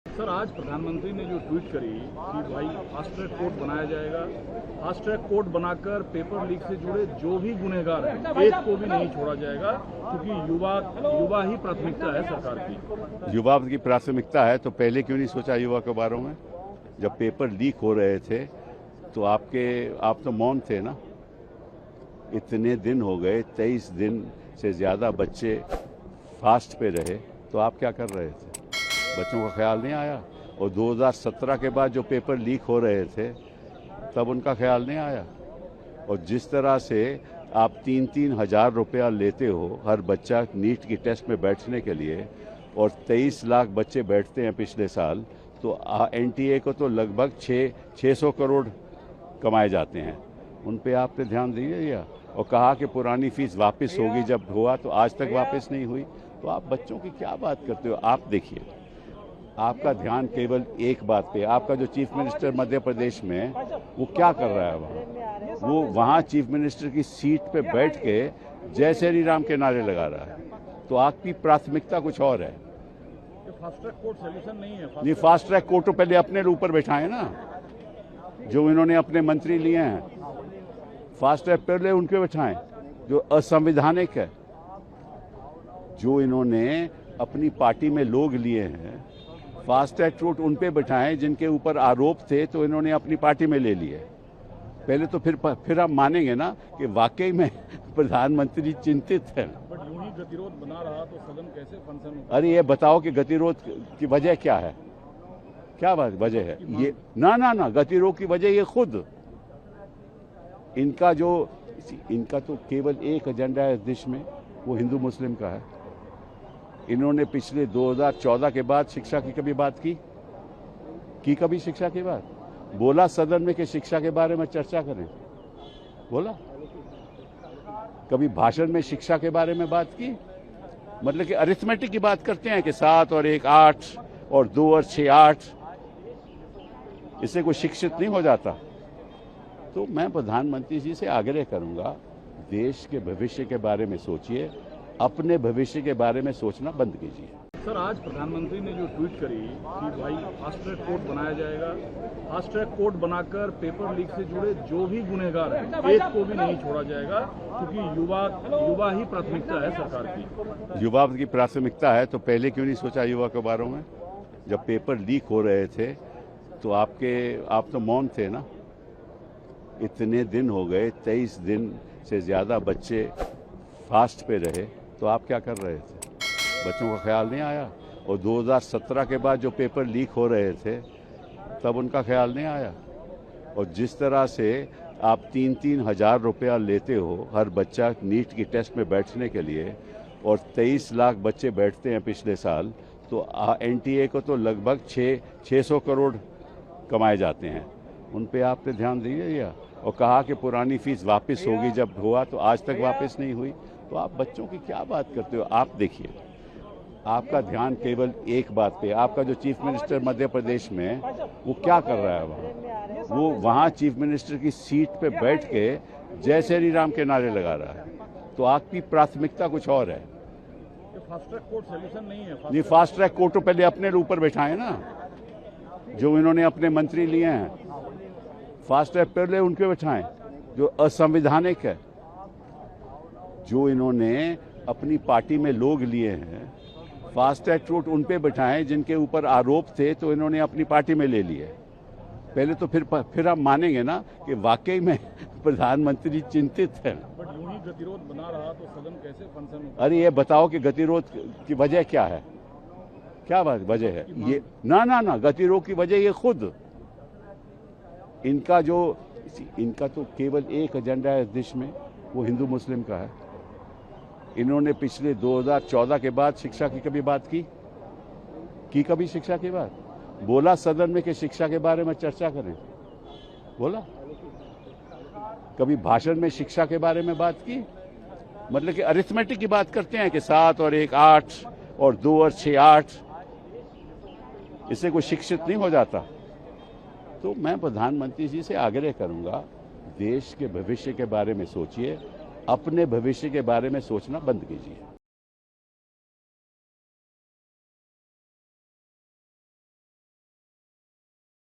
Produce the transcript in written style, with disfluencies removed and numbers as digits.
Sir, आज प्रधानमंत्री ने जो ट्वीट करी कि भाई फास्ट ट्रैक कोर्ट बनाया जाएगा, फास्ट ट्रैक कोर्ट बनाकर पेपर लीक से जुड़े जो भी गुनहगार हैं एक को भी नहीं छोड़ा जाएगा, क्योंकि युवा ही प्राथमिकता है सरकार की। युवा की प्राथमिकता है तो पहले क्यों नहीं सोचा युवा के बारे में? जब पेपर लीक हो रहे थे तो आप तो मौन थे ना। इतने दिन हो गए, 23 दिन से ज़्यादा बच्चे फास्ट पे रहे, तो आप क्या कर रहे थे? बच्चों का ख्याल नहीं आया। और 2017 के बाद जो पेपर लीक हो रहे थे तब उनका ख्याल नहीं आया। और जिस तरह से आप 3-3 हज़ार रुपया लेते हो हर बच्चा नीट की टेस्ट में बैठने के लिए, और 23 लाख बच्चे बैठते हैं पिछले साल, तो एनटीए को तो लगभग 600 करोड़ कमाए जाते हैं। उन पे आपने ध्यान दिया और कहा कि पुरानी फीस वापस होगी, जब हुआ तो आज तक वापस नहीं हुई। तो आप बच्चों की क्या बात करते हो? आप देखिए, आपका ध्यान केवल एक बात पे। आपका जो चीफ मिनिस्टर मध्य प्रदेश में, वो क्या कर रहा है वहाँ? वो वहाँ चीफ मिनिस्टर की सीट पे बैठ के जय श्री राम के नारे लगा रहा है। तो आपकी प्राथमिकता कुछ और है। फास्ट ट्रैक कोर्ट सोल्यूशन नहीं है। नहीं, फास्ट ट्रैक कोर्ट तो पहले अपने ऊपर बैठाए ना, जो इन्होंने अपने मंत्री लिए हैं। फास्ट ट्रैक पहले उनके बैठाएं जो असंवैधानिक है। जो इन्होंने अपनी पार्टी में लोग लिए हैं, फास्ट ट्रैक कोर्ट उन पे बैठाएं जिनके ऊपर आरोप थे, तो इन्होंने अपनी पार्टी में ले लिए। पहले तो फिर आप मानेंगे ना कि वाकई में प्रधानमंत्री चिंतित है। बट यूं ही गतिरोध बना रहा तो सदन कैसे फंक्शन होगा? अरे ये बताओ कि गतिरोध की वजह क्या है? क्या बात वजह है ये? ना गतिरोध की वजह ये खुद इनका तो केवल एक एजेंडा है इस देश में, वो हिंदू मुस्लिम का है। इन्होंने पिछले 2014 के बाद शिक्षा की कभी बात की कभी शिक्षा की बात बोला सदन में कि शिक्षा के बारे में चर्चा करें? बोला कभी भाषण में शिक्षा के बारे में बात की? मतलब कि अरिथमेटिक की बात करते हैं कि 7 और 1 8 और 2 और 6 8, इससे कोई शिक्षित नहीं हो जाता। तो मैं प्रधानमंत्री जी से आग्रह करूंगा, देश के भविष्य के बारे में सोचिए, अपने भविष्य के बारे में सोचना बंद कीजिए। सर, आज प्रधानमंत्री ने जो ट्वीट करी कि भाई फास्ट ट्रैक कोर्ट बनाया जाएगा, फास्ट ट्रैक कोर्ट बनाकर पेपर लीक से जुड़े जो भी गुनहगार हैं एक को भी नहीं छोड़ा जाएगा, क्योंकि युवा ही प्राथमिकता है सरकार की। युवा की प्राथमिकता है तो पहले क्यों नहीं सोचा युवा के बारे में? जब पेपर लीक हो रहे थे तो आप तो मौन थे ना। इतने दिन हो गए, 23 दिन से ज़्यादा बच्चे फास्ट पे रहे, तो आप क्या कर रहे थे? बच्चों का ख्याल नहीं आया। और 2017 के बाद जो पेपर लीक हो रहे थे तब उनका ख्याल नहीं आया। और जिस तरह से आप 3-3 हज़ार रुपया लेते हो हर बच्चा नीट की टेस्ट में बैठने के लिए, और 23 लाख बच्चे बैठते हैं पिछले साल, तो एनटीए को तो लगभग 600 करोड़ कमाए जाते हैं। उन पे आपने ध्यान दिया और कहा कि पुरानी फीस वापस होगी, जब हुआ तो आज तक वापस नहीं हुई। तो आप बच्चों की क्या बात करते हो? आप देखिए, आपका ध्यान केवल एक बात पे। आपका जो चीफ मिनिस्टर मध्य प्रदेश में, वो क्या कर रहा है वहाँ? वो वहाँ चीफ मिनिस्टर की सीट पे बैठ के जय श्री राम के नारे लगा रहा है। तो आपकी प्राथमिकता कुछ और है। फास्ट ट्रैक कोर्ट सोल्यूशन नहीं है। नहीं, फास्ट ट्रैक कोर्ट तो पहले अपने ऊपर बैठाए ना, जो इन्होंने अपने मंत्री लिए हैं। फास्ट ट्रैक पहले उनके बैठाएं जो असंवैधानिक है। जो इन्होंने अपनी पार्टी में लोग लिए हैं, फास्ट ट्रैक कोर्ट उन पे बैठाएं जिनके ऊपर आरोप थे, तो इन्होंने अपनी पार्टी में ले लिए। पहले तो फिर आप मानेंगे ना कि वाकई में प्रधानमंत्री चिंतित है। बट यूं ही गतिरोध बना रहा तो सदन कैसे फंक्शन होगा? अरे ये बताओ कि गतिरोध की वजह क्या है? क्या बात वजह है ये? ना गतिरोध की वजह ये खुद इनका तो केवल एक एजेंडा है इस देश में, वो हिंदू मुस्लिम का है। इन्होंने पिछले 2014 के बाद शिक्षा की कभी बात की कभी शिक्षा की बात बोला सदन में कि शिक्षा के बारे में चर्चा करें? बोला कभी भाषण में शिक्षा के बारे में बात की? मतलब कि अरिथमेटिक की बात करते हैं कि 7 और 1 8 और 2 और 6 8, इससे कोई शिक्षित नहीं हो जाता। तो मैं प्रधानमंत्री जी से आग्रह करूंगा, देश के भविष्य के बारे में सोचिए, अपने भविष्य के बारे में सोचना बंद कीजिए।